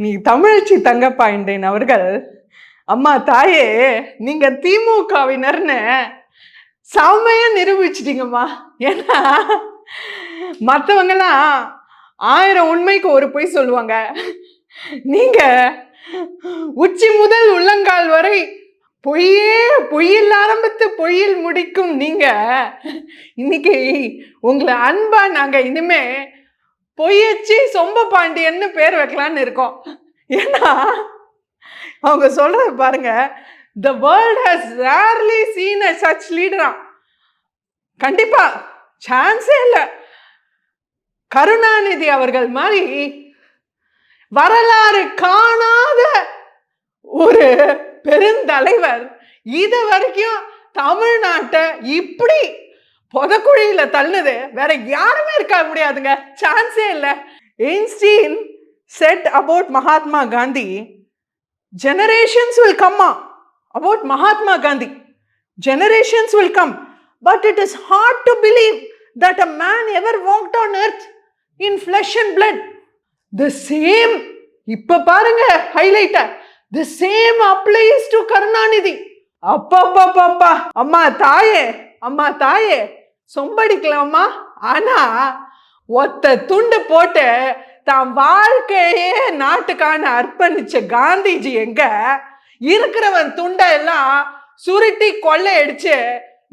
நீ தமிழச்சி தங்கப்பாண்டியன் அவர்கள், அம்மா தாயே நீங்க திமுகவினர்னு செம்மையா நிரூபிச்சிட்டீங்கம்மா. ஏன்னா மற்றவங்கலாம் 1000 உண்மைக்கு ஒரு பொய் சொல்லுவாங்க. நீங்க உச்சி முதல் உள்ளங்கால் வரை பொய்யில் ஆரம்பித்து பொய்யில் முடிக்கும் நீங்க இன்னைக்கு உங்களை அன்பா நாங்க இனிமே பொய்யச்சி சொம்ப பாண்டியன்னு பேர் வைக்கலான்னு இருக்கோம். ஏன்னா அவங்க சொல்றது பாருங்க, the world has rarely seen a such leader. கண்டிப்பா சான்ஸே இல்லை. கருணாநிதி அவர்கள் மாதிரி வரலாறு காணாத ஒரு பெருந்தலைவர் இது வரைக்கும் தமிழ்நாட்டை இப்படி பொதக்குழியில தள்ளுது வேற யாருமே இருக்க முடியாதுங்க. சான்ஸே இல்லை. Einstein said about Mahatma Gandhi, generations will come about Mahatma Gandhi. Generations will come, but it is hard to believe that a man ever walked on earth in flesh and blood. The same, இப்ப பாருங்க ஹைலைட்ட, the same applies to Karunanidhi. அப்பா அம்மா தாயே சொம்படிக்கலாமா? ஆனா ஒத்த துண்டு போட்டு தான் வாழ்க்கையே நாட்டுக்கான அர்ப்பணிச்ச காந்திஜி எங்க இருக்கிறவன் துண்டை எல்லாம் சுருட்டி கொள்ளையடிச்சு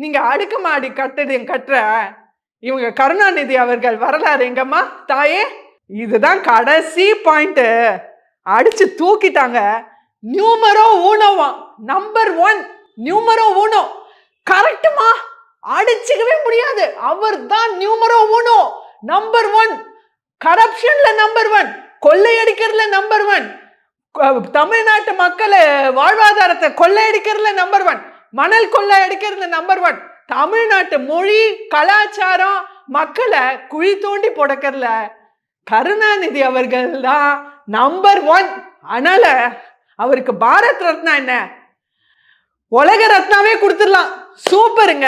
நீங்க அடுக்குமாடி கட்டுற இவங்க கருணாநிதி அவர்கள் வரலாறு எங்கம்மா தாயே? இதுதான் கடைசி பாயிண்ட். அடிச்சு தூக்கிட்டாங்க. நியூமரோ ஊனோவா, நம்பர் 1 நியூமரோ ஊனோ. கரெக்டுமா, அடிச்சுக்கவே முடியாது. அவர் தான் நியூமரோ ஊனோ, நம்பர் 1. கரப்ஷன்ல நம்பர் 1, கொள்ளையடிக்கிறதுல நம்பர் 1, தமிழ்நாட்டு மக்களை வாழ்வாதாரத்தை கொள்ளையடிக்கிறதுல நம்பர் 1, மணல் கொள்ளையடிக்கிறதுல நம்பர் 1, தமிழ்நாட்டு மொழி கலாச்சாரம் மக்களை குழி தோண்டி புடக்கிறதுல கருணாநிதி அவர்கள் தான் நம்பர் 1. அதனால அவருக்கு பாரத் ரத்னா என்ன, உலக ரத்னாவே கொடுத்துடலாம். சூப்பருங்க.